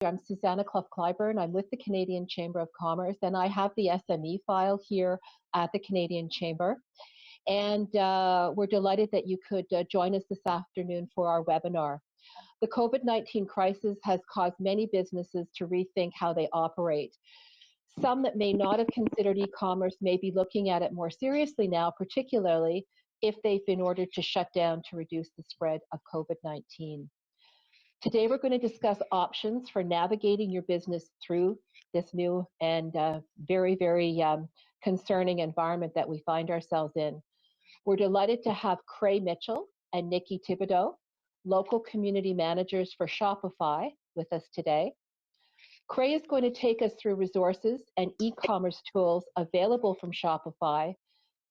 I'm Susanna Clough-Clyburn. I'm with the Canadian Chamber of Commerce, and I have the SME file here at the Canadian Chamber. And we're delighted that you could join us this afternoon for our webinar. The COVID-19 crisis has caused many businesses to rethink how they operate. Some that may not have considered e-commerce may be looking at it more seriously now, particularly if they've been ordered to shut down to reduce the spread of COVID-19. Today, we're going to discuss options for navigating your business through this new and very, very concerning environment that we find ourselves in. We're delighted to have Kray Mitchell and Nikki Thibodeau, local community managers for Shopify, with us today. Kray is going to take us through resources and e-commerce tools available from Shopify,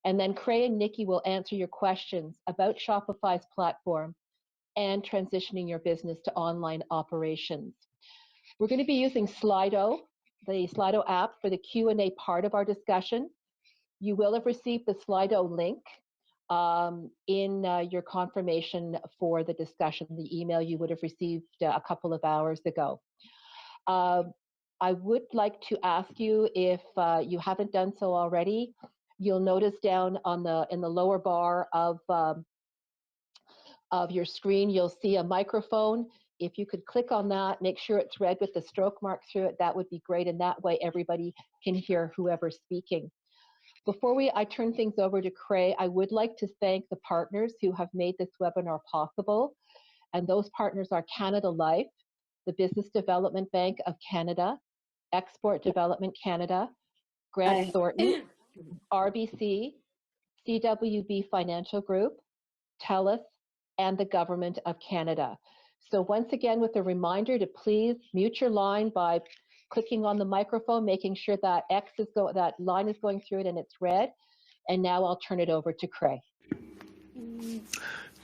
and then Kray and Nikki will answer your questions about Shopify's platform and transitioning your business to online operations. We're going to be using Slido, the Slido app, for the Q&A part of our discussion. You will have received the Slido link in your confirmation for the discussion, the email you would have received a couple of hours ago. I would like to ask you, if you haven't done so already, you'll notice down on in the lower bar of your screen, you'll see a microphone. If you could click on that, make sure it's red with the stroke mark through it, that would be great, and that way everybody can hear whoever's speaking. Before I turn things over to Kray, I would like to thank the partners who have made this webinar possible, and those partners are Canada Life, the Business Development Bank of Canada, Export Development Canada, Grant Thornton, RBC, CWB Financial Group, TELUS, and the Government of Canada. So once again, with a reminder to please mute your line by clicking on the microphone, making sure that that line is going through it and it's red. And now I'll turn it over to Kray.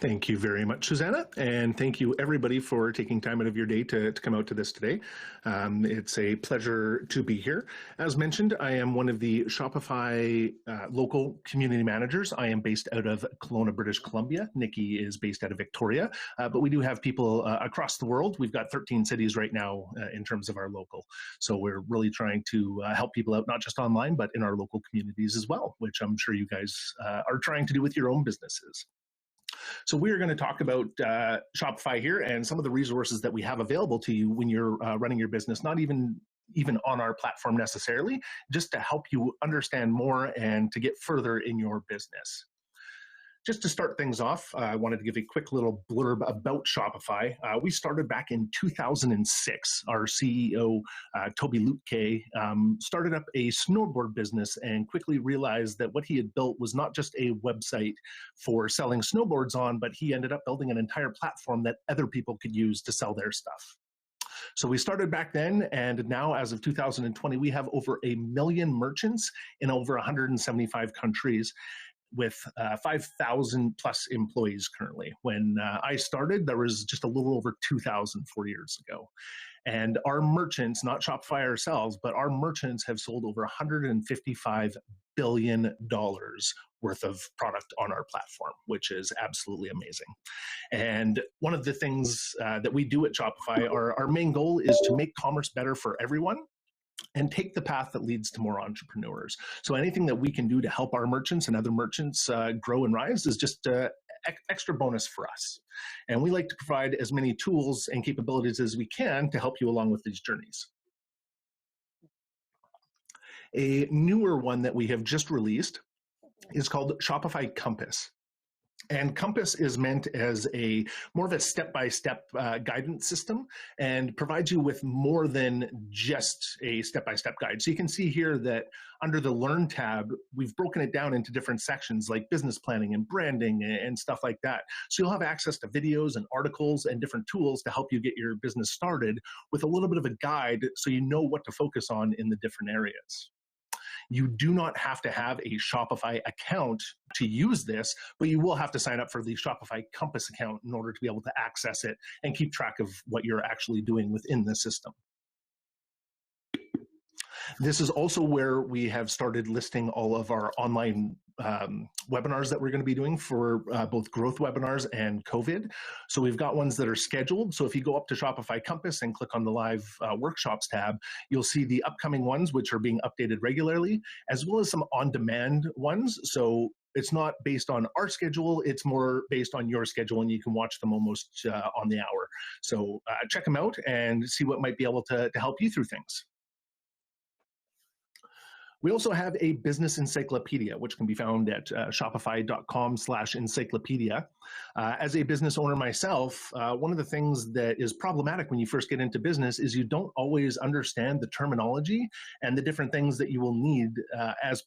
Thank you very much, Susanna, and thank you everybody for taking time out of your day to come out to this today. It's a pleasure to be here. As mentioned, I am one of the Shopify local community managers. I am based out of Kelowna, British Columbia. Nikki is based out of Victoria, but we do have people across the world. We've got 13 cities right now in terms of our local. So we're really trying to help people out, not just online, but in our local communities as well, which I'm sure you guys are trying to do with your own businesses. So we're going to talk about Shopify here and some of the resources that we have available to you when you're running your business, not even on our platform necessarily, just to help you understand more and to get further in your business. Just to start things off, I wanted to give a quick little blurb about Shopify. We started back in 2006. Our CEO, Toby Lutke, started up a snowboard business and quickly realized that what he had built was not just a website for selling snowboards on, but he ended up building an entire platform that other people could use to sell their stuff. So we started back then, and now as of 2020, we have over 1 million merchants in over 175 countries, with 5,000 plus employees currently. When I started, there was just a little over 2,000 4 years ago. And our merchants, not Shopify ourselves, but our merchants have sold over $155 billion worth of product on our platform, which is absolutely amazing. And one of the things that we do at Shopify, our main goal is to make commerce better for everyone and take the path that leads to more entrepreneurs. So anything that we can do to help our merchants and other merchants grow and rise is just extra bonus for us. And we like to provide as many tools and capabilities as we can to help you along with these journeys. A newer one that we have just released is called Shopify Compass. And Compass is meant as more of a step-by-step guidance system and provides you with more than just a step-by-step guide. So you can see here that under the Learn tab, we've broken it down into different sections like business planning and branding and stuff like that. So you'll have access to videos and articles and different tools to help you get your business started with a little bit of a guide so you know what to focus on in the different areas. You do not have to have a Shopify account to use this, but you will have to sign up for the Shopify Compass account in order to be able to access it and keep track of what you're actually doing within the system. This is also where we have started listing all of our online webinars that we're going to be doing for both growth webinars and COVID. So we've got ones that are scheduled. So if you go up to Shopify Compass and click on the live workshops tab, you'll see the upcoming ones, which are being updated regularly, as well as some on-demand ones. So it's not based on our schedule, it's more based on your schedule, and you can watch them almost on the hour. So check them out and see what might be able to help you through things. We also have a business encyclopedia, which can be found at shopify.com/encyclopedia. As a business owner myself, one of the things that is problematic when you first get into business is you don't always understand the terminology and the different things that you will need as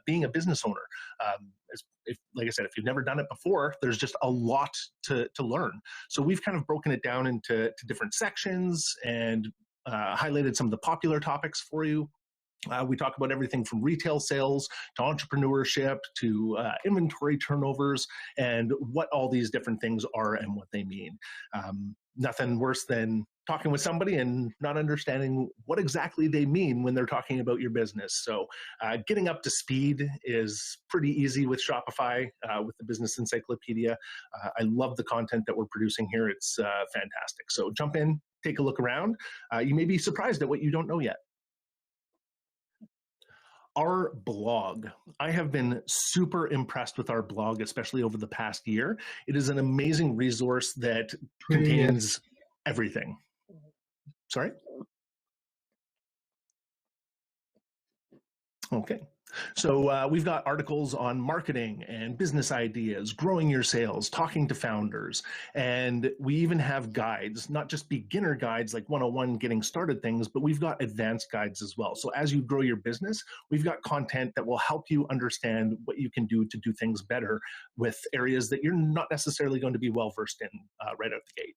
being a business owner. Like I said, if you've never done it before, there's just a lot to learn. So we've kind of broken it down into different sections and highlighted some of the popular topics for you. We talk about everything from retail sales to entrepreneurship to inventory turnovers and what all these different things are and what they mean. Nothing worse than talking with somebody and not understanding what exactly they mean when they're talking about your business. So getting up to speed is pretty easy with Shopify, with the Business Encyclopedia. I love the content that we're producing here. It's fantastic. So jump in, take a look around. You may be surprised at what you don't know yet. Our blog. I have been super impressed with our blog, especially over the past year. It is an amazing resource that contains everything. Sorry? Okay. So we've got articles on marketing and business ideas, growing your sales, talking to founders, and we even have guides, not just beginner guides like 101 getting started things, but we've got advanced guides as well. So as you grow your business, we've got content that will help you understand what you can do to do things better with areas that you're not necessarily going to be well versed in right out the gate.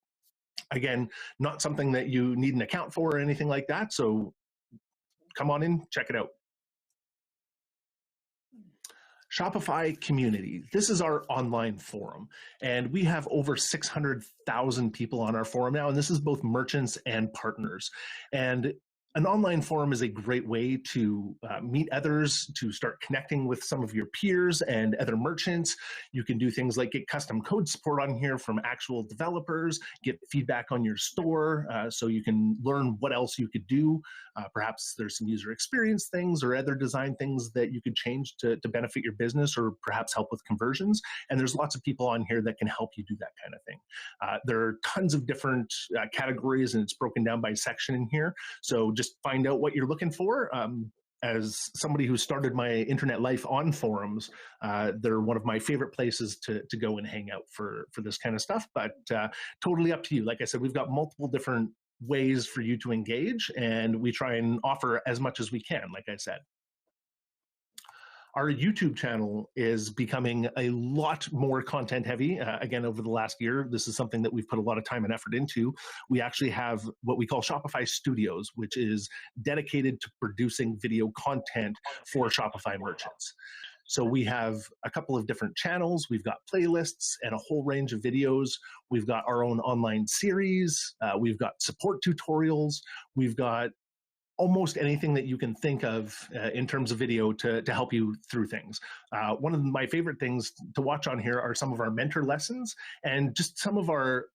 Again, not something that you need an account for or anything like that. So come on in, check it out. Shopify Community. This is our online forum, and we have over 600,000 people on our forum now, and this is both merchants and partners. And an online forum is a great way to meet others, to start connecting with some of your peers and other merchants. You can do things like get custom code support on here from actual developers, get feedback on your store, so you can learn what else you could do. Perhaps there's some user experience things or other design things that you could change to benefit your business or perhaps help with conversions. And there's lots of people on here that can help you do that kind of thing. There are tons of different categories, and it's broken down by section in here. So just find out what you're looking for. As somebody who started my internet life on forums, they're one of my favorite places to go and hang out for this kind of stuff, but totally up to you. Like I said, we've got multiple different ways for you to engage, and we try and offer as much as we can, like I said. Our YouTube channel is becoming a lot more content heavy. Again, over the last year, this is something that we've put a lot of time and effort into. We actually have what we call Shopify Studios, which is dedicated to producing video content for Shopify merchants. So we have a couple of different channels. We've got playlists and a whole range of videos. We've got our own online series. We've got support tutorials. We've got almost anything that you can think of in terms of video to help you through things. One of my favorite things to watch on here are some of our mentor lessons and just some of our,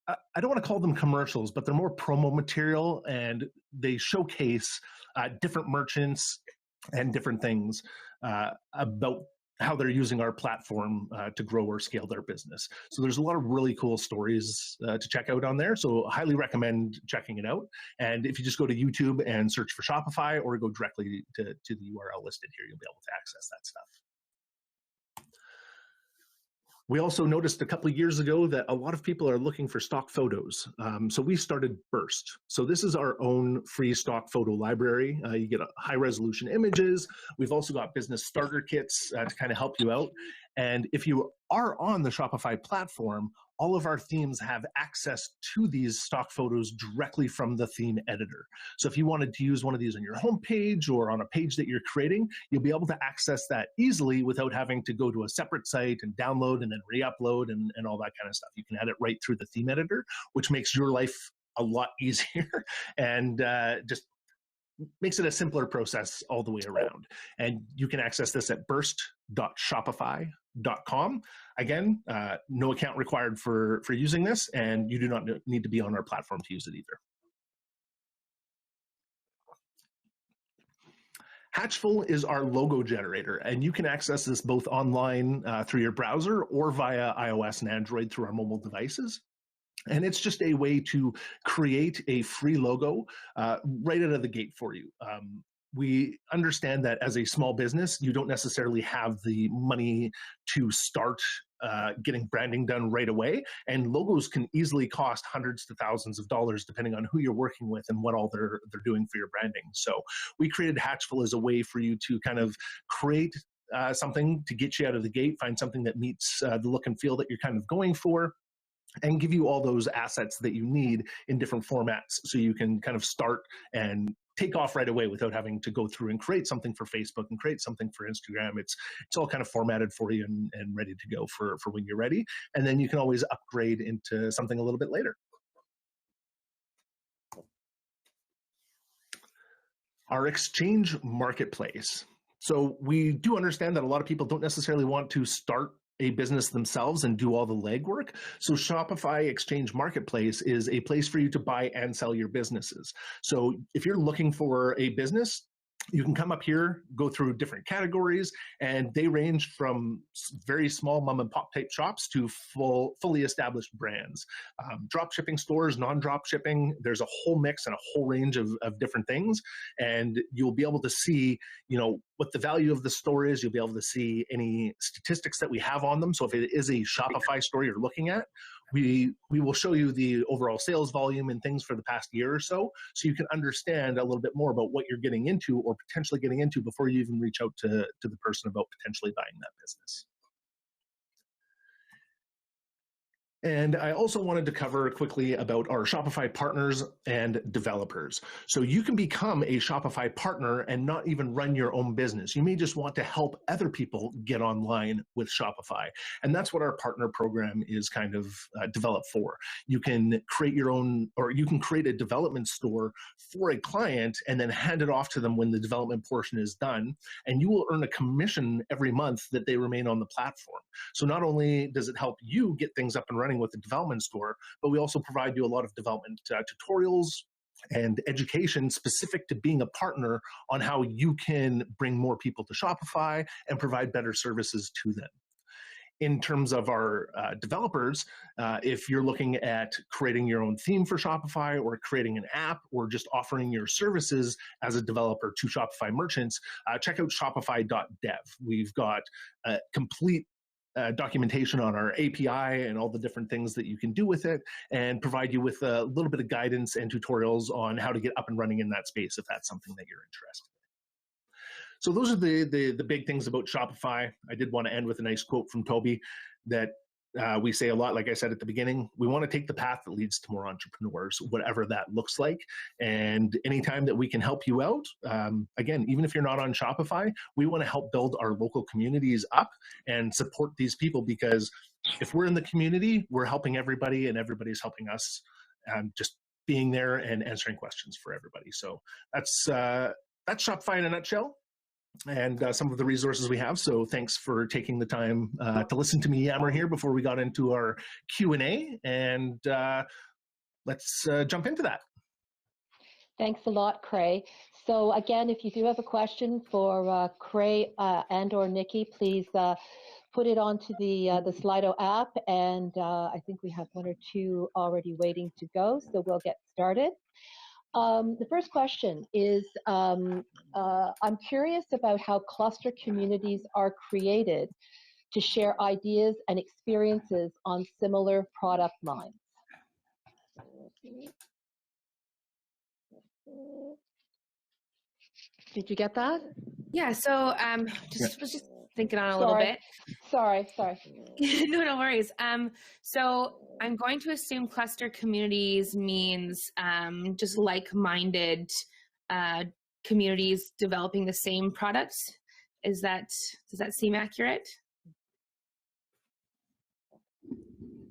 I don't want to call them commercials, but they're more promo material, and they showcase different merchants and different things about how they're using our platform to grow or scale their business. So there's a lot of really cool stories to check out on there. So I highly recommend checking it out. And if you just go to YouTube and search for Shopify or go directly to the URL listed here, you'll be able to access that stuff. We also noticed a couple of years ago that a lot of people are looking for stock photos. So we started Burst. So this is our own free stock photo library. You get high resolution images. We've also got business starter kits to kind of help you out. And if you are on the Shopify platform, all of our themes have access to these stock photos directly from the theme editor. So if you wanted to use one of these on your homepage or on a page that you're creating, you'll be able to access that easily without having to go to a separate site and download and then re-upload and all that kind of stuff. You can add it right through the theme editor, which makes your life a lot easier and just makes it a simpler process all the way around. And you can access this at burst.shopify.com. Again, no account required for using this, and you do not need to be on our platform to use it either. Hatchful is our logo generator, and you can access this both online through your browser or via iOS and Android through our mobile devices. And it's just a way to create a free logo right out of the gate for you. We understand that as a small business, you don't necessarily have the money to start getting branding done right away. And logos can easily cost hundreds to thousands of dollars, depending on who you're working with and what all they're doing for your branding. So we created Hatchful as a way for you to kind of create something to get you out of the gate, find something that meets the look and feel that you're kind of going for, and give you all those assets that you need in different formats so you can kind of start and take off right away without having to go through and create something for Facebook and create something for Instagram. It's all kind of formatted for you and ready to go for when you're ready. And then you can always upgrade into something a little bit later. Our Exchange Marketplace. So we do understand that a lot of people don't necessarily want to start a business themselves and do all the legwork. So Shopify Exchange Marketplace is a place for you to buy and sell your businesses. So if you're looking for a business, you can come up here, go through different categories, and they range from very small mom and pop type shops to fully established brands. Drop shipping stores, non-drop shipping, there's a whole mix and a whole range of different things. And you'll be able to see, what the value of the store is. You'll be able to see any statistics that we have on them. So if it is a Shopify store you're looking at, we will show you the overall sales volume and things for the past year or so you can understand a little bit more about what you're getting into or potentially getting into before you even reach out to the person about potentially buying that business. And I also wanted to cover quickly about our Shopify partners and developers. So you can become a Shopify partner and not even run your own business. You may just want to help other people get online with Shopify. And that's what our partner program is kind of developed for. You can create your own, or you can create a development store for a client and then hand it off to them when the development portion is done. And you will earn a commission every month that they remain on the platform. So not only does it help you get things up and running with the development store, but we also provide you a lot of development tutorials and education specific to being a partner on how you can bring more people to Shopify and provide better services to them. In terms of our developers, if you're looking at creating your own theme for Shopify or creating an app or just offering your services as a developer to Shopify merchants, check out shopify.dev. We've got complete documentation on our API and all the different things that you can do with it, and provide you with a little bit of guidance and tutorials on how to get up and running in that space if that's something that you're interested in. So those are the big things about Shopify. I did want to end with a nice quote from Toby that we say a lot, like I said at the beginning. We want to take the path that leads to more entrepreneurs, whatever that looks like. And anytime that we can help you out, again, even if you're not on Shopify, we want to help build our local communities up and support these people, because if we're in the community, we're helping everybody and everybody's helping us, just being there and answering questions for everybody. So that's Shopify in a nutshell, and some of the resources we have. So thanks for taking the time to listen to me yammer here before we got into our Q&A, and let's jump into that. Thanks a lot, Kray. So again, if you do have a question for Kray and or Nikki, please put it onto the Slido app, and I think we have one or two already waiting to go, so we'll get started. The first question is, I'm curious about how cluster communities are created to share ideas and experiences on similar product lines. Did you get that? Yeah, so was just thinking on a little bit. Sorry. No worries. So I'm going to assume cluster communities means just like-minded communities developing the same products. Does that seem accurate?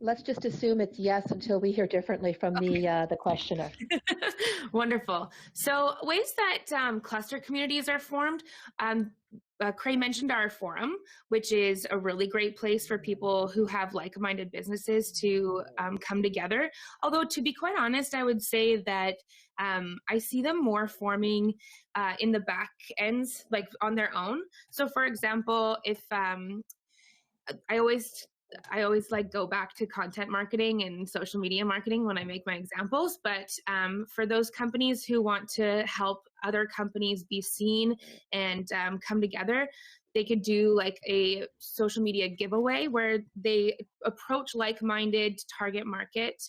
let's just assume it's yes until we hear differently from the questioner. Wonderful. So ways that cluster communities are formed. Kray mentioned our forum, which is a really great place for people who have like-minded businesses to come together. Although, to be quite honest, I would say that I see them more forming in the back ends, like on their own. So, for example, if I always like go back to content marketing and social media marketing when I make my examples, but for those companies who want to help other companies be seen and come together, they could do like a social media giveaway where they approach like-minded target market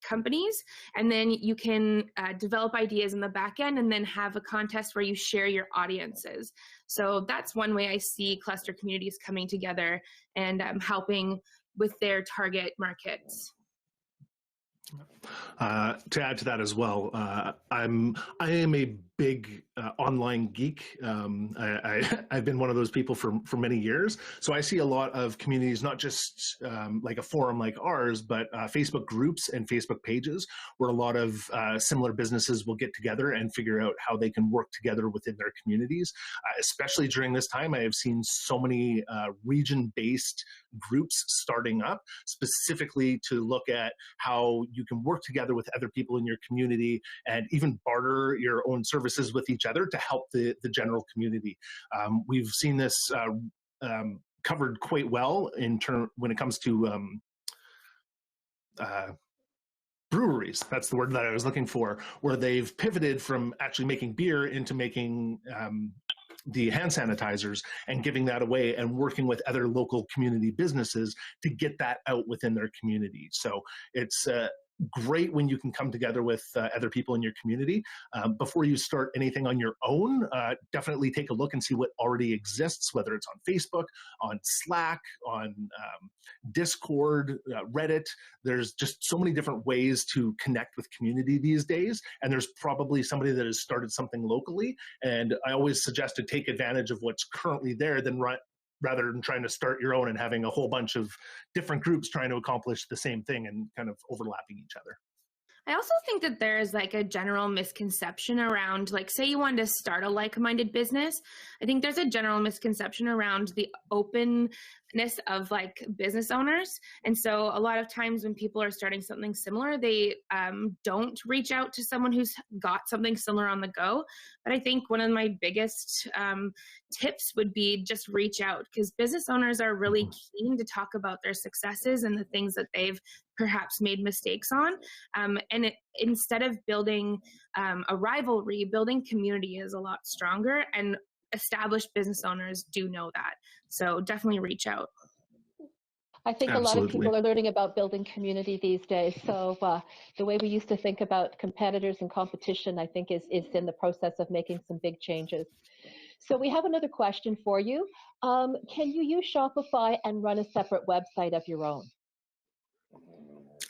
companies, and then you can develop ideas in the back end and then have a contest where you share your audiences. So that's one way I see cluster communities coming together and helping with their target markets. To add to that as well, I am a big online geek. I've been one of those people for many years. So I see a lot of communities, not just like a forum like ours, but Facebook groups and Facebook pages where a lot of similar businesses will get together and figure out how they can work together within their communities. Especially during this time, I have seen so many region-based groups starting up specifically to look at how you can work together with other people in your community and even barter your own services with each other to help the general community. We've seen this covered quite well when it comes to breweries. That's the word that I was looking for, where they've pivoted from actually making beer into making the hand sanitizers and giving that away and working with other local community businesses to get that out within their community. So it's great when you can come together with other people in your community. Before you start anything on your own, definitely take a look and see what already exists, whether it's on Facebook, on Slack, on Discord, Reddit. There's just so many different ways to connect with community these days. And there's probably somebody that has started something locally. And I always suggest to take advantage of what's currently there rather than trying to start your own and having a whole bunch of different groups trying to accomplish the same thing and kind of overlapping each other. I also think that there's like a general misconception around, like, say you wanted to start a like-minded business. I think there's a general misconception around the openness of like business owners. And so a lot of times when people are starting something similar, they don't reach out to someone who's got something similar on the go. But I think one of my biggest tips would be just reach out, because business owners are really keen to talk about their successes and the things that they've perhaps made mistakes on. And instead of building a rivalry, building community is a lot stronger, and established business owners do know that. So definitely reach out. I think Absolutely. A lot of people are learning about building community these days. So the way we used to think about competitors and competition, I think is in the process of making some big changes. So we have another question for you. Can you use Shopify and run a separate website of your own?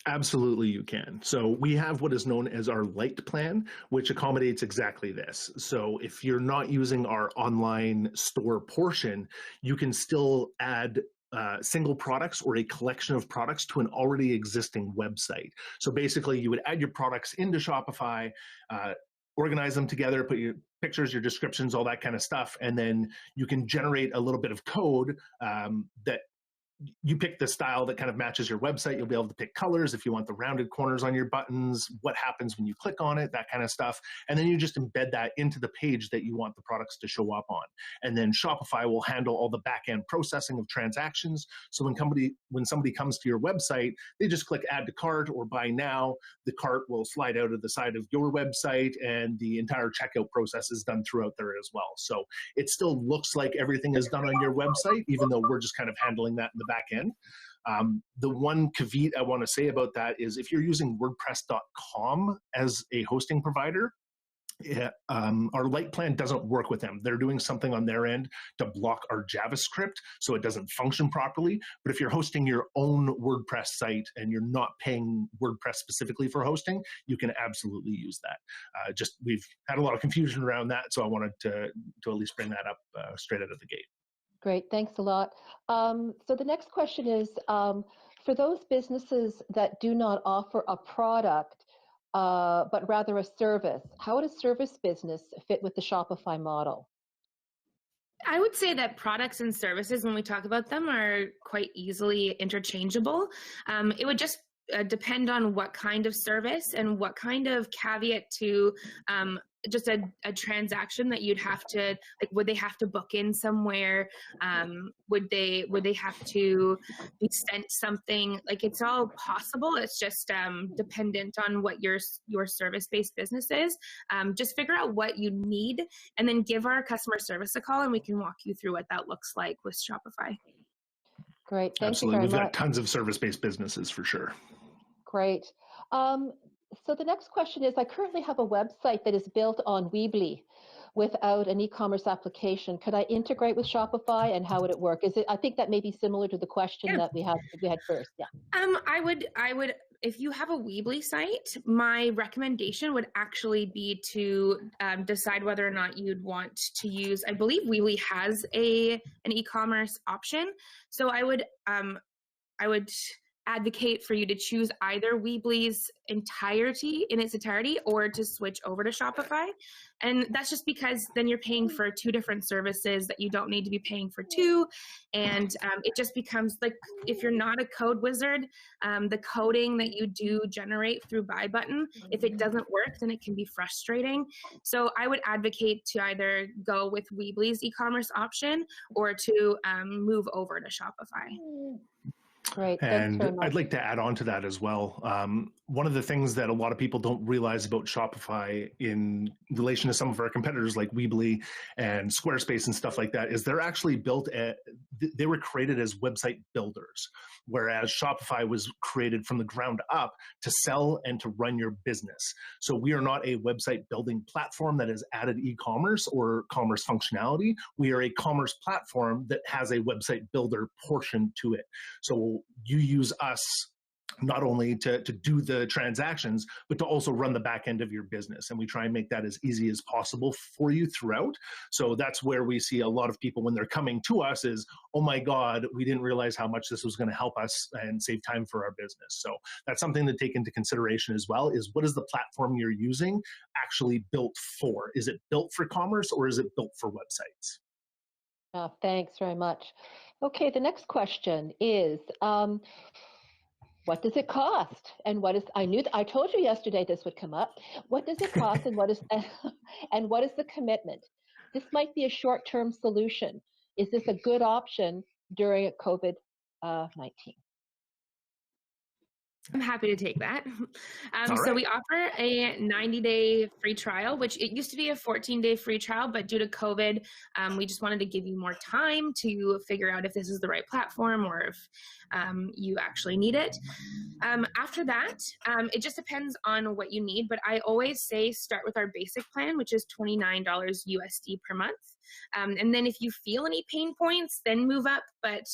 Absolutely, you can. So we have what is known as our light plan, which accommodates exactly this. So if you're not using our online store portion, you can still add single products or a collection of products to an already existing website. So basically, you would add your products into Shopify, organize them together, put your pictures, your descriptions, all that kind of stuff, and then you can generate a little bit of code that you pick the style that kind of matches your website. You'll be able to pick colors if you want the rounded corners on your buttons, what happens when you click on it, that kind of stuff. And then you just embed that into the page that you want the products to show up on. And then Shopify will handle all the back-end processing of transactions. So when somebody comes to your website, they just click add to cart or buy now. The cart will slide out of the side of your website, and the entire checkout process is done throughout there as well. So it still looks like everything is done on your website, even though we're just kind of handling that in the back end. The one caveat I want to say about that is if you're using WordPress.com as a hosting provider, our light plan doesn't work with them. They're doing something on their end to block our JavaScript, so it doesn't function properly. But if you're hosting your own WordPress site and you're not paying WordPress specifically for hosting, you can absolutely use that. We've had a lot of confusion around that, so I wanted to at least bring that up straight out of the gate. Great, thanks a lot. So the next question is, for those businesses that do not offer a product, but rather a service, how would a service business fit with the Shopify model? I would say that products and services, when we talk about them, are quite easily interchangeable. It would just depend on what kind of service and what kind of caveat to just a transaction that you'd have to, like, would they have to book in somewhere? Would they have to be sent something? Like, it's all possible. It's just dependent on what your service-based business is. Just figure out what you need and then give our customer service a call, and we can walk you through what that looks like with Shopify. Great, thank Absolutely. you very We've much. got tons of service-based businesses for sure. Great. So the next question is, I currently have a website that is built on Weebly without an e-commerce application. Could I integrate with Shopify, and how would it work? I think that may be similar to the question that we had first. Yeah. I would, if you have a Weebly site, my recommendation would actually be to decide whether or not you'd want to use, I believe Weebly has an e-commerce option. So I would advocate for you to choose either Weebly's in its entirety or to switch over to Shopify. And that's just because then you're paying for two different services that you don't need to be paying for two. And it just becomes like, if you're not a code wizard, the coding that you do generate through buy button, if it doesn't work, then it can be frustrating. So I would advocate to either go with Weebly's e-commerce option or to move over to Shopify. Great. And I'd like to add on to that as well. One of the things that a lot of people don't realize about Shopify in relation to some of our competitors like Weebly and Squarespace and stuff like that is they're actually they were created as website builders, whereas Shopify was created from the ground up to sell and to run your business. So we are not a website building platform that has added e-commerce or commerce functionality. We are a commerce platform that has a website builder portion to it. So you use us not only to do the transactions, but to also run the back end of your business. And we try and make that as easy as possible for you throughout. So that's where we see a lot of people when they're coming to us is, oh my God, we didn't realize how much this was going to help us and save time for our business. So that's something to take into consideration as well, is what is the platform you're using actually built for? Is it built for commerce or is it built for websites? Thanks very much. Okay, the next question is, what does it cost? And I told you yesterday this would come up. What does it cost, and what is the commitment? This might be a short-term solution. Is this a good option during COVID-19? I'm happy to take that. So right. we offer a 90-day free trial, which it used to be a 14-day free trial, but due to COVID, we just wanted to give you more time to figure out if this is the right platform or if you actually need it. After that, it just depends on what you need, but I always say start with our basic plan, which is $29 USD per month. And then if you feel any pain points, then move up. But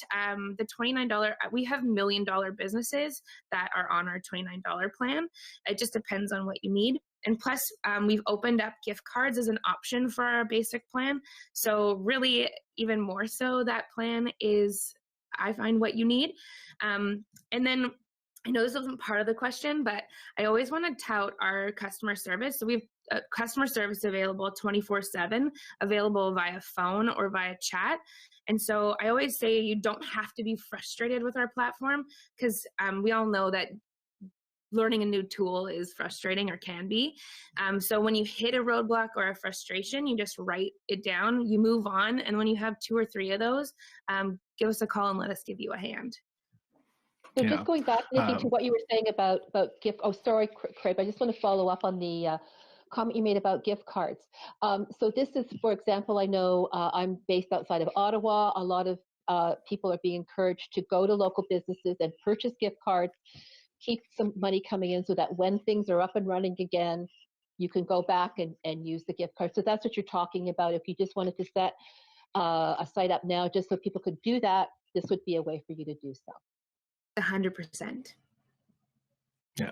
the $29, we have $1 million businesses that are on our $29 plan. It just depends on what you need. And plus, we've opened up gift cards as an option for our basic plan. So really, even more so, that plan is, I find, what you need. And then I know this wasn't part of the question, but I always want to tout our customer service. So we have customer service available 24/7, available via phone or via chat. And so I always say you don't have to be frustrated with our platform, because we all know that learning a new tool is frustrating, or can be. So when you hit a roadblock or a frustration, you just write it down, you move on. And when you have 2 or 3 of those, give us a call and let us give you a hand. So just going back, Nikki, to what you were saying about gift. Oh, sorry, Kray, I just want to follow up on the comment you made about gift cards. So this is, for example, I know I'm based outside of Ottawa. A lot of people are being encouraged to go to local businesses and purchase gift cards, keep some money coming in so that when things are up and running again, you can go back and use the gift card. So that's what you're talking about. If you just wanted to set a site up now just so people could do that, this would be a way for you to do so. 100%. Yeah.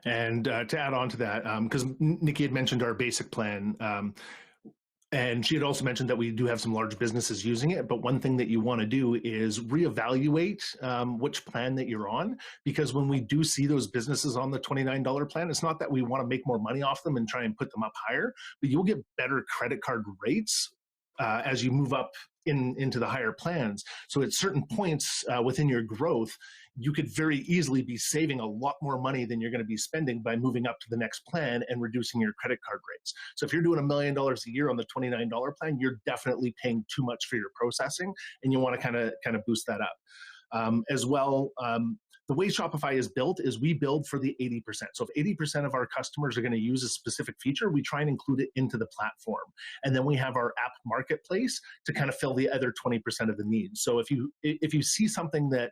And to add on to that, because Nikki had mentioned our basic plan, And she had also mentioned that we do have some large businesses using it, but one thing that you want to do is reevaluate which plan that you're on, because when we do see those businesses on the $29 plan, it's not that we want to make more money off them and try and put them up higher, but you'll get better credit card rates as you move up into the higher plans. So at certain points within your growth, you could very easily be saving a lot more money than you're going to be spending by moving up to the next plan and reducing your credit card rates. So if you're doing $1 million a year on the $29 plan, you're definitely paying too much for your processing, and you want to kind of boost that up. As well, the way Shopify is built is we build for the 80%. So if 80% of our customers are going to use a specific feature, we try and include it into the platform. And then we have our app marketplace to kind of fill the other 20% of the needs. So if you see something that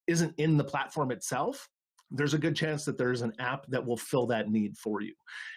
isn't in the platform itself, there's a good chance that there's an app that will fill that need for you.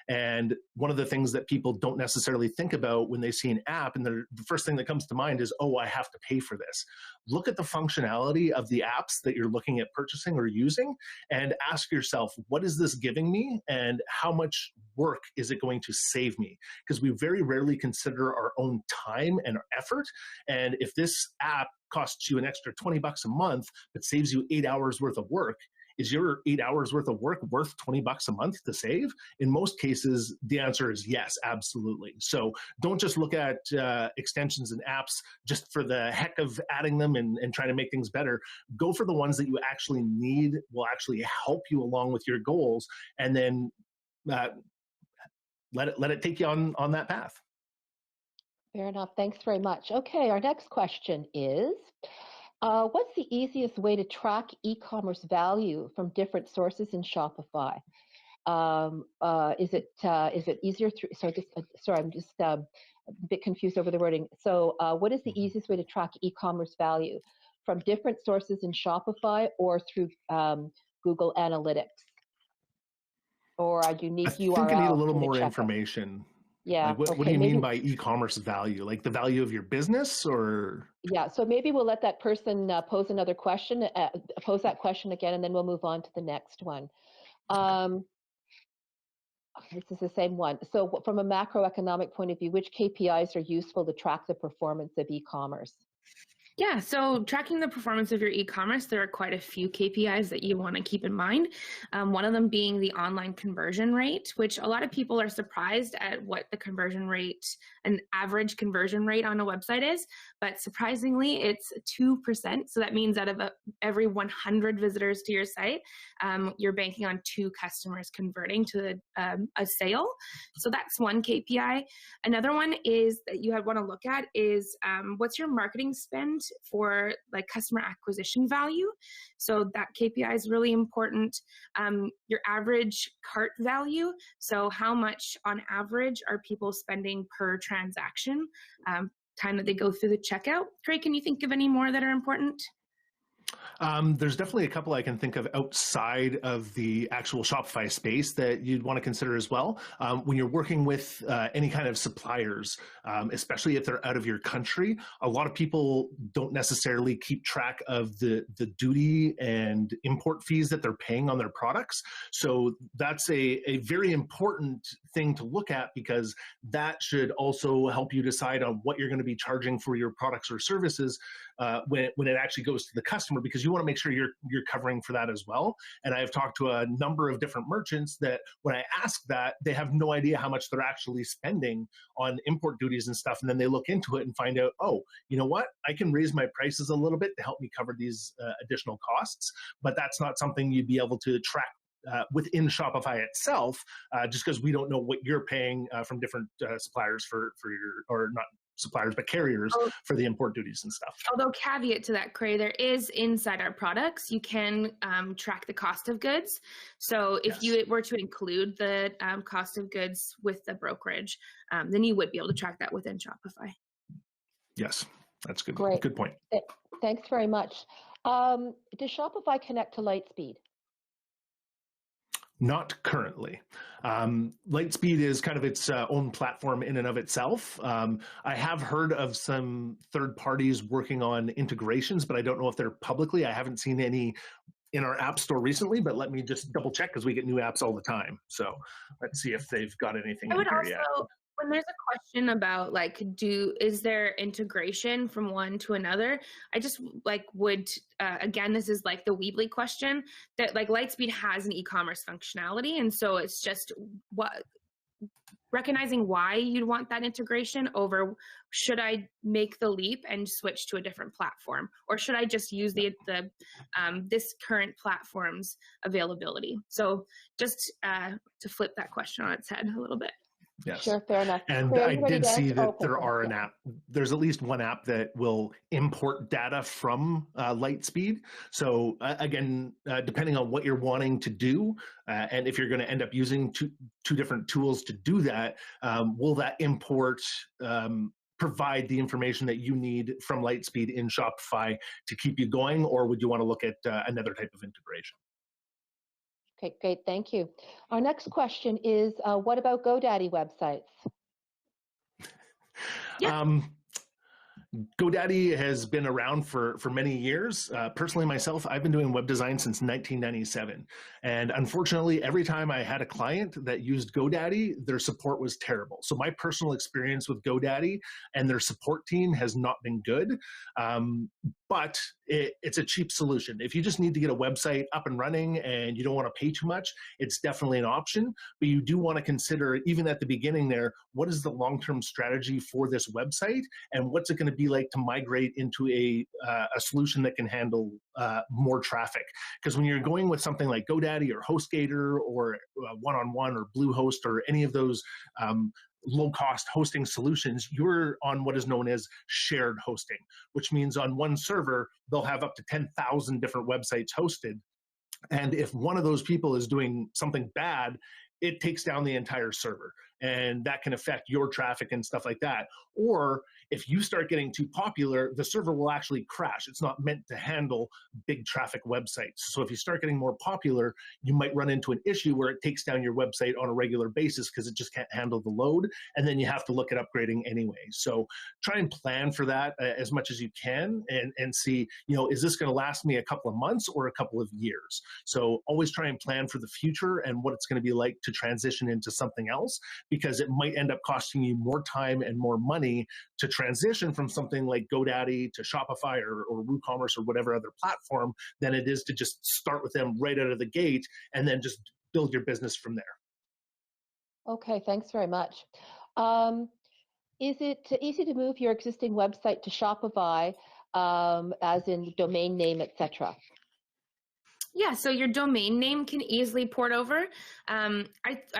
And one of the things that people don't necessarily think about when they see an app, and the first thing that comes to mind is, oh, I have to pay for this. Look at the functionality of the apps that you're looking at purchasing or using, and ask yourself, what is this giving me, and how much work is it going to save me? Because we very rarely consider our own time and our effort. And if this app costs you an extra $20 a month, but saves you 8 hours worth of work, is your 8 hours worth of work worth $20 a month to save? In most cases, the answer is yes, absolutely. So don't just look at extensions and apps just for the heck of adding them and trying to make things better. Go for the ones that you actually need, will actually help you along with your goals, and then let it take you on that path. Fair enough. Thanks very much. Okay, our next question is, what's the easiest way to track e-commerce value from different sources in Shopify? Is it easier through? Sorry, I'm just a bit confused over the wording. So, what is the easiest way to track e-commerce value from different sources in Shopify or through Google Analytics or a unique URL? I think I need a little more information. Yeah. Like what do you mean by e-commerce value? Like the value of your business, or? Yeah. So maybe we'll let that person pose another question, pose that question again, and then we'll move on to the next one. This is the same one. So from a macroeconomic point of view, which KPIs are useful to track the performance of e-commerce? Yeah, so tracking the performance of your e-commerce, there are quite a few KPIs that you want to keep in mind. One of them being the online conversion rate, which a lot of people are surprised at what the conversion rate, an average conversion rate on a website is, but surprisingly, it's 2%. So that means out of every 100 visitors to your site, you're banking on 2 customers converting to a sale. So that's one KPI. Another one is that you want to look at is what's your marketing spend for like customer acquisition value. So that KPI is really important. Your average cart value. So how much on average are people spending per transaction, time that they go through the checkout? Kray, can you think of any more that are important? There's definitely a couple I can think of outside of the actual Shopify space that you'd want to consider as well. When you're working with any kind of suppliers, especially if they're out of your country, a lot of people don't necessarily keep track of the duty and import fees that they're paying on their products. So that's a very important thing to look at, because that should also help you decide on what you're going to be charging for your products or services when it actually goes to the customer, because you want to make sure you're covering for that as well. And I've talked to a number of different merchants that when I ask that, they have no idea how much they're actually spending on import duties and stuff. And then they look into it and find out, oh, you know what? I can raise my prices a little bit to help me cover these additional costs, but that's not something you'd be able to track within Shopify itself, just because we don't know what you're paying from different suppliers for your, or not suppliers, but carriers for the import duties and stuff. Although caveat to that, Kray, there is inside our products, you can track the cost of goods. So if you were to include the cost of goods with the brokerage, then you would be able to track that within Shopify. Yes, that's good. Great. Good point. Thanks very much. Does Shopify connect to Lightspeed? Not currently. Lightspeed is kind of its own platform in and of itself. I have heard of some third parties working on integrations, but I don't know if they're publicly. I haven't seen any in our app store recently, but let me just double check, because we get new apps all the time. So let's see if they've got anything in here yet. When there's a question about like, is there integration from one to another? I just like would, again, this is like the Weebly question that like Lightspeed has an e-commerce functionality. And so it's just recognizing why you'd want that integration over, should I make the leap and switch to a different platform? Or should I just use this current platform's availability? So just to flip that question on its head a little bit. Yes. Sure, fair enough. And Kray, I did see that there are an app. There's at least one app that will import data from Lightspeed. So again, depending on what you're wanting to do, and if you're going to end up using two different tools to do that, will that import provide the information that you need from Lightspeed in Shopify to keep you going, or would you want to look at another type of integration? Okay, great, thank you. Our next question is, what about GoDaddy websites? Yeah. GoDaddy has been around for many years. Personally, myself, I've been doing web design since 1997. And unfortunately, every time I had a client that used GoDaddy, their support was terrible. So my personal experience with GoDaddy and their support team has not been good. But it's a cheap solution. If you just need to get a website up and running and you don't want to pay too much, it's definitely an option. But you do want to consider, even at the beginning there, what is the long-term strategy for this website, and what's it going to be like to migrate into a solution that can handle more traffic? Because when you're going with something like GoDaddy or HostGator or One-on-One or Bluehost or any of those low-cost hosting solutions, you're on what is known as shared hosting, which means on one server, they'll have up to 10,000 different websites hosted. And if one of those people is doing something bad, it takes down the entire server. And that can affect your traffic and stuff like that. Or if you start getting too popular, the server will actually crash. It's not meant to handle big traffic websites. So if you start getting more popular, you might run into an issue where it takes down your website on a regular basis because it just can't handle the load. And then you have to look at upgrading anyway. So try and plan for that as much as you can and see, is this going to last me a couple of months or a couple of years? So always try and plan for the future and what it's going to be like to transition into something else, because it might end up costing you more time and more money to transition from something like GoDaddy to Shopify or WooCommerce or whatever other platform than it is to just start with them right out of the gate and then just build your business from there. Okay, thanks very much. Is it easy to move your existing website to Shopify, as in domain name, etc.? Yeah, so your domain name can easily port over. I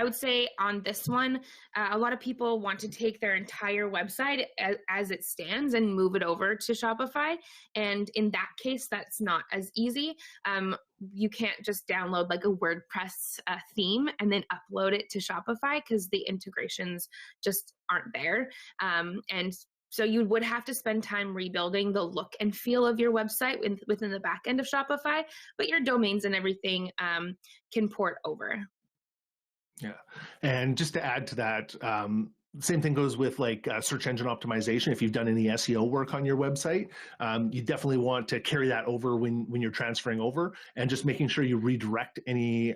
would say on this one, a lot of people want to take their entire website as it stands and move it over to Shopify. And in that case, that's not as easy. You can't just download like a WordPress theme and then upload it to Shopify because the integrations just aren't there. And so you would have to spend time rebuilding the look and feel of your website within the back end of Shopify, but your domains and everything can port over. Yeah, and just to add to that, same thing goes with like search engine optimization. If you've done any SEO work on your website, you definitely want to carry that over when you're transferring over, and just making sure you redirect any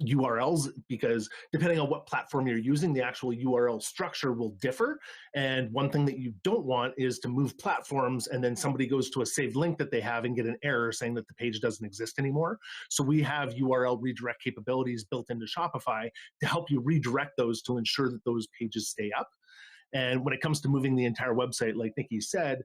URLs, because depending on what platform you're using, the actual URL structure will differ. And one thing that you don't want is to move platforms and then somebody goes to a saved link that they have and get an error saying that the page doesn't exist anymore. So we have URL redirect capabilities built into Shopify to help you redirect those to ensure that those pages stay up. And when it comes to moving the entire website, like Nikki said,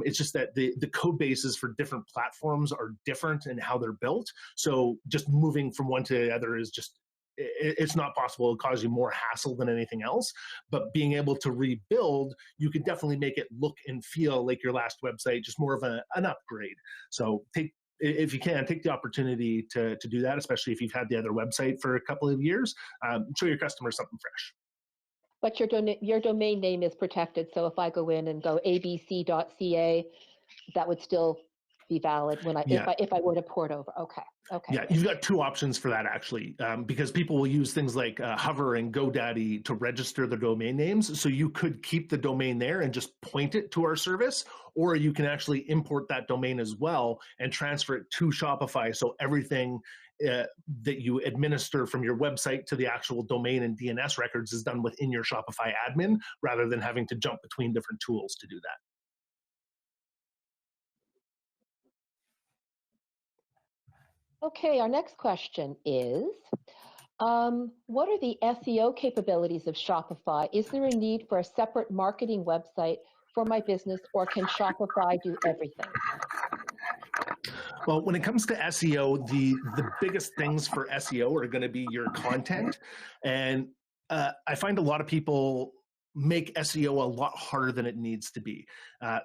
it's just that the code bases for different platforms are different in how they're built. So just moving from one to the other is just, it's not possible. It'll cause you more hassle than anything else. But being able to rebuild, you can definitely make it look and feel like your last website, just more of an upgrade. So if you can, take the opportunity to do that, especially if you've had the other website for a couple of years. Show your customers something fresh. But your domain name is protected, so if I go in and go abc.ca, that would still be valid when if I were to port over. Okay. Yeah, you've got two options for that actually, because people will use things like Hover and GoDaddy to register their domain names. So you could keep the domain there and just point it to our service, or you can actually import that domain as well and transfer it to Shopify. So everything that you administer from your website to the actual domain and DNS records is done within your Shopify admin, rather than having to jump between different tools to do that. Okay, our next question is, what are the SEO capabilities of Shopify? Is there a need for a separate marketing website for my business, or can Shopify do everything? Well, when it comes to SEO, the biggest things for SEO are going to be your content. And I find a lot of people make SEO a lot harder than it needs to be.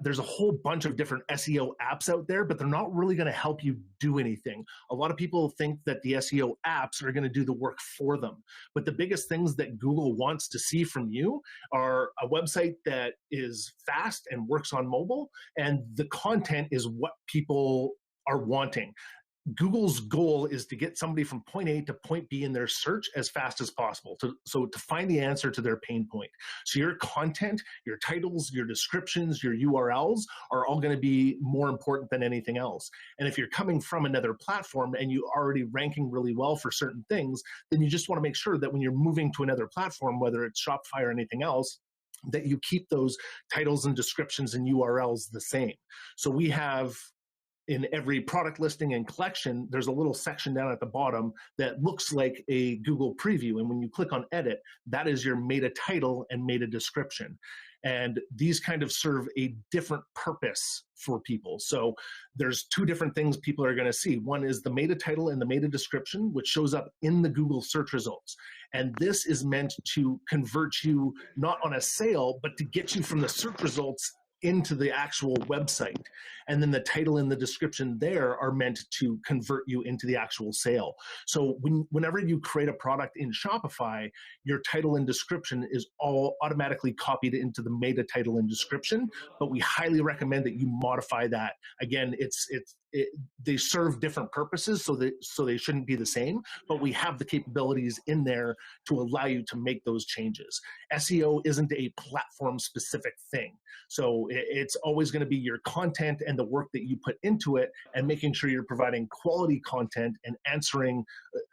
There's a whole bunch of different SEO apps out there, but they're not really going to help you do anything. A lot of people think that the SEO apps are going to do the work for them. But the biggest things that Google wants to see from you are a website that is fast and works on mobile, and the content is what people are wanting. Google's goal is to get somebody from point A to point B in their search as fast as possible, so to find the answer to their pain point. So your content, your titles, your descriptions, your URLs are all going to be more important than anything else. And if you're coming from another platform and you're already ranking really well for certain things, then you just want to make sure that when you're moving to another platform, whether it's Shopify or anything else, that you keep those titles and descriptions and URLs the same. So we have, in every product listing and collection, there's a little section down at the bottom that looks like a Google preview. And when you click on edit, that is your meta title and meta description. And these kind of serve a different purpose for people. So there's two different things people are going to see. One is the meta title and the meta description, which shows up in the Google search results. And this is meant to convert you not on a sale, but to get you from the search results into the actual website. And then the title and the description there are meant to convert you into the actual sale. So whenever you create a product in Shopify, your title and description is all automatically copied into the meta title and description, but we highly recommend that you modify that. Again, they serve different purposes, so they shouldn't be the same, but we have the capabilities in there to allow you to make those changes. SEO isn't a platform specific thing. So it's always going to be your content and the work that you put into it, and making sure you're providing quality content and answering,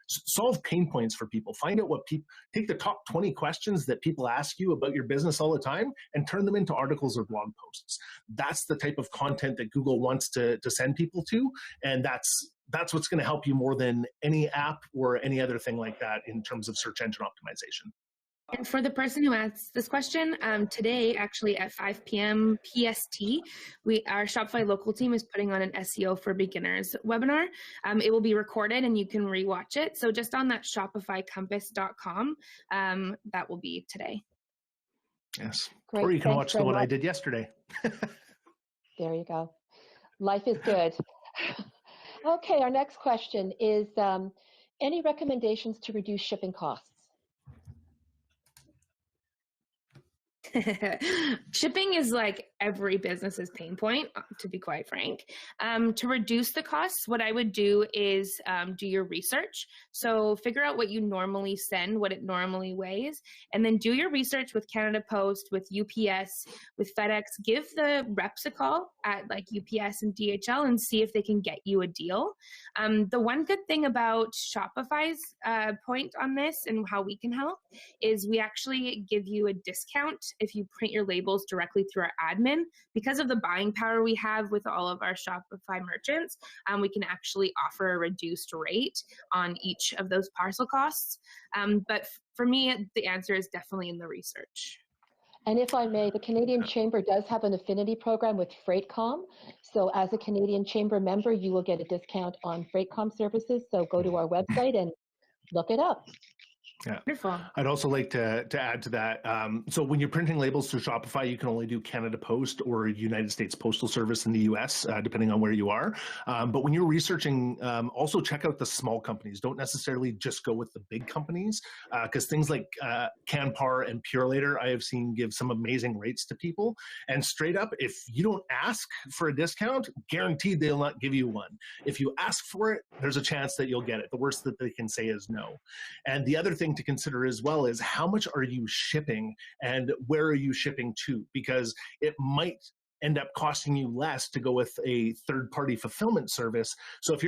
solve pain points for people. Find out what people, take the top 20 questions that people ask you about your business all the time and turn them into articles or blog posts. That's the type of content that Google wants to send people to. And that's what's going to help you more than any app or any other thing like that in terms of search engine optimization. And for the person who asked this question, today, actually at 5 p.m. PST, our Shopify local team is putting on an SEO for beginners webinar. It will be recorded and you can rewatch it. So just on that shopifycompass.com, that will be today. Yes. Great. Or you can Thanks watch the one I did yesterday. There you go. Life is good. Okay, our next question is, any recommendations to reduce shipping costs? Shipping is like every business's pain point, to be quite frank. To reduce the costs, what I would do is do your research. So figure out what you normally send, what it normally weighs, and then do your research with Canada Post, with UPS, with FedEx. Give the reps a call at like UPS and DHL and see if they can get you a deal. The one good thing about Shopify's point on this and how we can help is we actually give you a discount if you print your labels directly through our admin. Because of the buying power we have with all of our Shopify merchants, we can actually offer a reduced rate on each of those parcel costs. But for me, the answer is definitely in the research. And if I may, the Canadian Chamber does have an affinity program with FreightCom. So as a Canadian Chamber member, you will get a discount on FreightCom services. So go to our website and look it up. Yeah. Wonderful. I'd also like to add to that. So when you're printing labels through Shopify, you can only do Canada Post or United States Postal Service in the US, depending on where you are. But when you're researching, also check out the small companies. Don't necessarily just go with the big companies, because things like Canpar and Purelator, I have seen give some amazing rates to people. And straight up, if you don't ask for a discount, guaranteed they'll not give you one. If you ask for it, there's a chance that you'll get it. The worst that they can say is no. And the other thing to consider as well is how much are you shipping and where are you shipping to? Because it might end up costing you less to go with a third-party fulfillment service. So if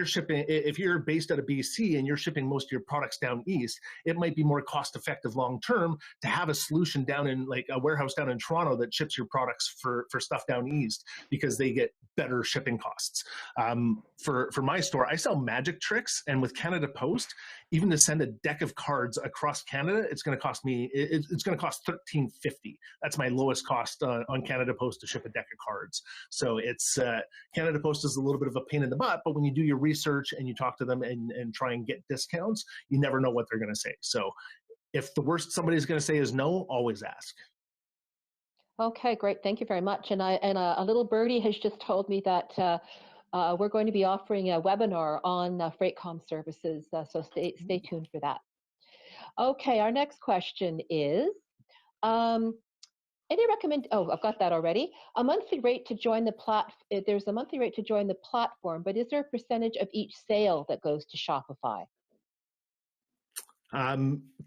you're based out of BC and you're shipping most of your products down east, it might be more cost-effective long-term to have a solution down in like a warehouse down in Toronto that ships your products for stuff down east, because they get better shipping costs. For my store, I sell magic tricks, and with Canada Post, even to send a deck of cards across Canada, it's going to cost me, it's going to cost $13.50. That's my lowest cost on Canada Post to ship a deck of cards. So it's Canada Post is a little bit of a pain in the butt, but when you do your research and you talk to them and try and get discounts, you never know what they're going to say. So if the worst somebody's going to say is no, always ask. Okay, great. Thank you very much. And a little birdie has just told me that we're going to be offering a webinar on FreightCom services, so stay tuned for that. Okay, our next question is, any recommend? Oh, I've got that already. A monthly rate to join the There's a monthly rate to join the platform, but is there a percentage of each sale that goes to Shopify?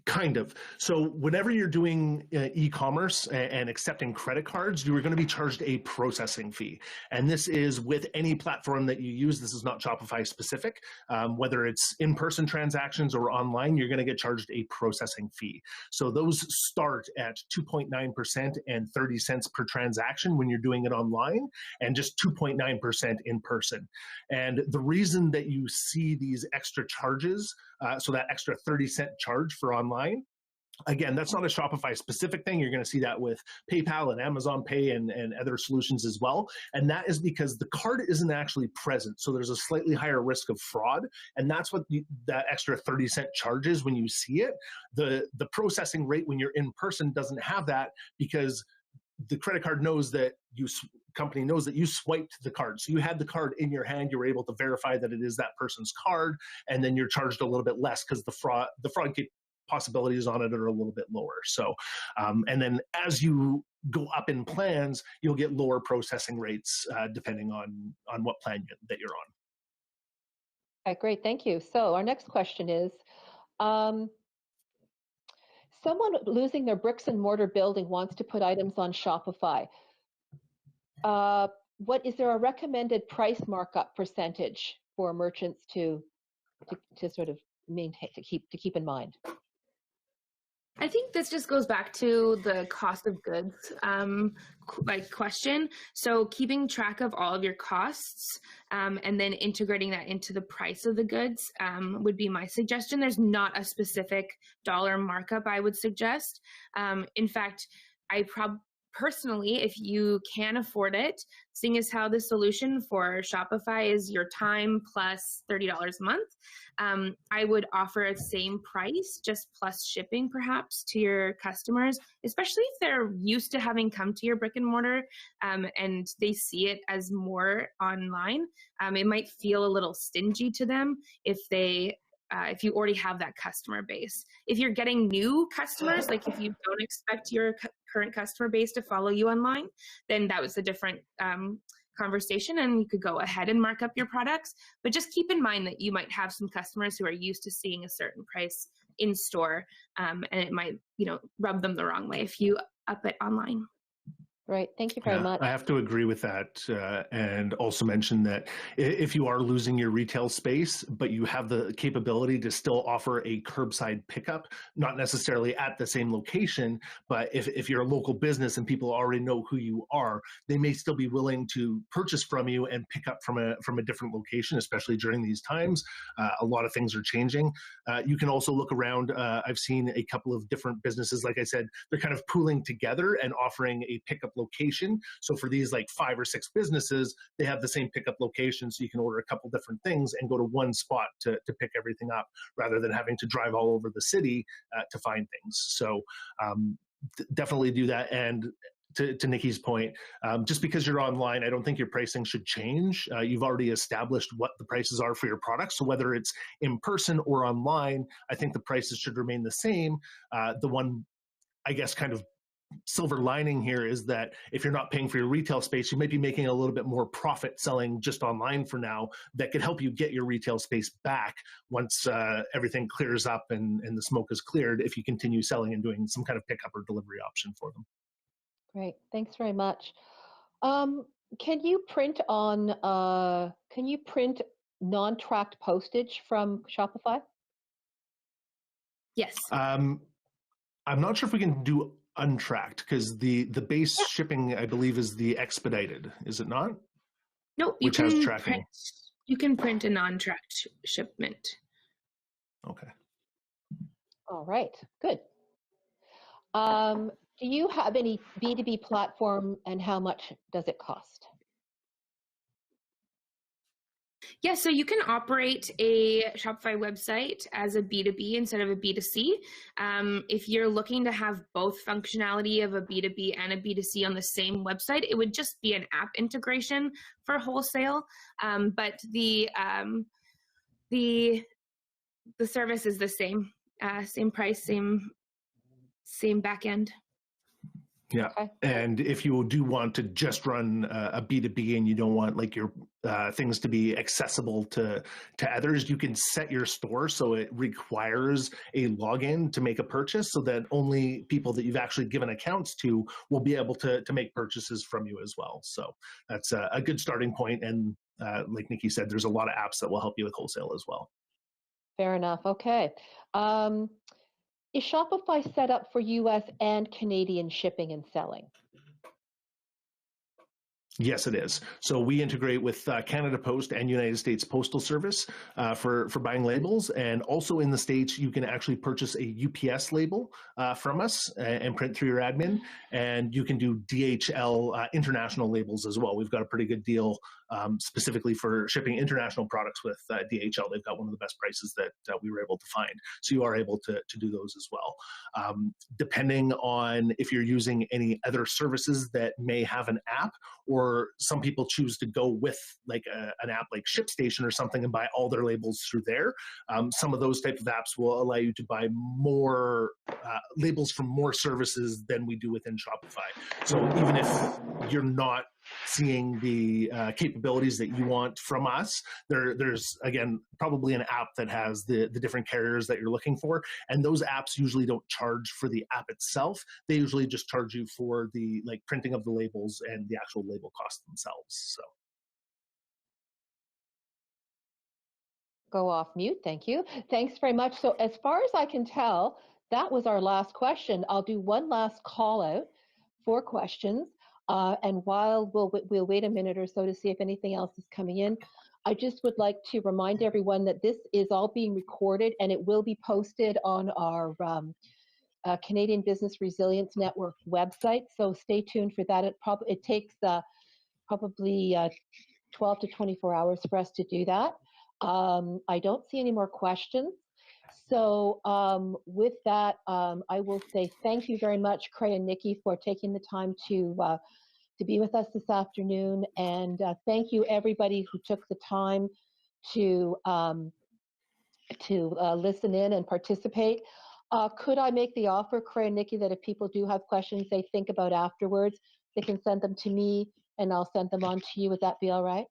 Kind of. So whenever you're doing e-commerce and accepting credit cards, you are going to be charged a processing fee. And this is with any platform that you use. This is not Shopify specific. Whether it's in-person transactions or online, you're going to get charged a processing fee. So those start at 2.9% and 30 cents per transaction when you're doing it online, and just 2.9% in person. And the reason that you see these extra charges, so that extra 30-cent charge for online, again, that's not a Shopify specific thing. You're going to see that with PayPal and Amazon Pay and other solutions as well. And that is because the card isn't actually present. So there's a slightly higher risk of fraud. And that's what that extra 30-cent charge is when you see it. The processing rate when you're in person doesn't have that, because the credit card knows that company knows that you swiped the card. So you had the card in your hand, you were able to verify that it is that person's card, and then you're charged a little bit less because the fraud possibilities on it are a little bit lower. So, and then as you go up in plans, you'll get lower processing rates depending on what plan that you're on. Okay, great, thank you. So our next question is, someone losing their bricks and mortar building wants to put items on Shopify. Is there a recommended price markup percentage for merchants to sort of maintain, to keep in mind? I think this just goes back to the cost of goods question. So keeping track of all of your costs and then integrating that into the price of the goods would be my suggestion. There's not a specific dollar markup I would suggest. In fact, personally, if you can afford it, seeing as how the solution for Shopify is your time plus $30 a month, I would offer a same price, just plus shipping perhaps to your customers, especially if they're used to having come to your brick and mortar and they see it as more online. It might feel a little stingy to them if you already have that customer base. If you're getting new customers, like if you don't expect your current customer base to follow you online, then that was a different conversation, and you could go ahead and mark up your products. But just keep in mind that you might have some customers who are used to seeing a certain price in store, and it might, rub them the wrong way if you up it online. Right. Thank you very much. I have to agree with that, and also mention that if you are losing your retail space, but you have the capability to still offer a curbside pickup, not necessarily at the same location, but if you're a local business and people already know who you are, they may still be willing to purchase from you and pick up from a different location, especially during these times. A lot of things are changing. You can also look around. I've seen a couple of different businesses, like I said, they're kind of pooling together and offering a pickup location. So for these like 5 or 6 businesses, they have the same pickup location, so you can order a couple different things and go to one spot to pick everything up, rather than having to drive all over the city to find things. So definitely do that. And to Nikki's point, just because you're online, I don't think your pricing should change. You've already established what the prices are for your products. So whether it's in person or online, I think the prices should remain the same. The one, I guess, kind of silver lining here is that if you're not paying for your retail space, you might be making a little bit more profit selling just online for now. That could help you get your retail space back once everything clears up and the smoke is cleared, if you continue selling and doing some kind of pickup or delivery option for them. Great. Thanks very much. Can you print non-tracked postage from Shopify? Yes. I'm not sure if we can do untracked because the base Yeah. shipping, I believe, is the expedited, is it not? Nope. Which has tracking. You can print a non-tracked shipment. Okay. All right, good. Do you have any B2B platform, and how much does it cost? Yeah, so you can operate a Shopify website as a B2B instead of a B2C. If you're looking to have both functionality of a B2B and a B2C on the same website, it would just be an app integration for wholesale. But the service is the same, same price, same back end. Yeah. Okay. And if you do want to just run a B2B and you don't want like your things to be accessible to others, you can set your store so it requires a login to make a purchase so that only people that you've actually given accounts to will be able to make purchases from you as well. So that's a good starting point. And like Nikki said, there's a lot of apps that will help you with wholesale as well. Fair enough. Okay. Is Shopify set up for US and Canadian shipping and selling? Yes, it is. So we integrate with Canada Post and United States Postal Service for buying labels. And also in the States, you can actually purchase a UPS label from us and print through your admin. And you can do DHL international labels as well. We've got a pretty good deal specifically for shipping international products with DHL. They've got one of the best prices that we were able to find. So you are able to do those as well. Depending on if you're using any other services that may have an app, or some people choose to go with like an app like ShipStation or something and buy all their labels through there. Some of those types of apps will allow you to buy more labels from more services than we do within Shopify. So even if you're not seeing the capabilities that you want from us, there's again probably an app that has the different carriers that you're looking for, and those apps usually don't charge for the app itself. They usually just charge you for the like printing of the labels and the actual label cost themselves. So Go off mute. Thank you. Thanks very much. So as far as I can tell, that was our last question. I'll do one last call out for questions. And while we'll wait a minute or so to see if anything else is coming in, I just would like to remind everyone that this is all being recorded and it will be posted on our Canadian Business Resilience Network website. So stay tuned for that. It takes probably 12 to 24 hours for us to do that. I don't see any more questions. So with that, I will say thank you very much, Kray and Nikki, for taking the time to be with us this afternoon. And thank you, everybody who took the time to listen in and participate. Could I make the offer, Kray and Nikki, that if people do have questions they think about afterwards, they can send them to me and I'll send them on to you? Would that be all right?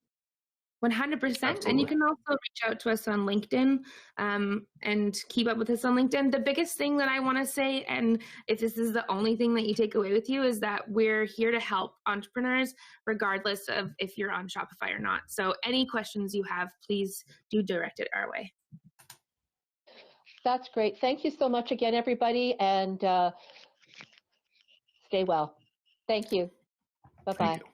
100%. Absolutely. And you can also reach out to us on LinkedIn and keep up with us on LinkedIn. The biggest thing that I want to say, and if this is the only thing that you take away with you, is that we're here to help entrepreneurs regardless of if you're on Shopify or not. So any questions you have, please do direct it our way. That's great. Thank you so much again, everybody, and stay well. Thank you. Bye-bye. Thank you.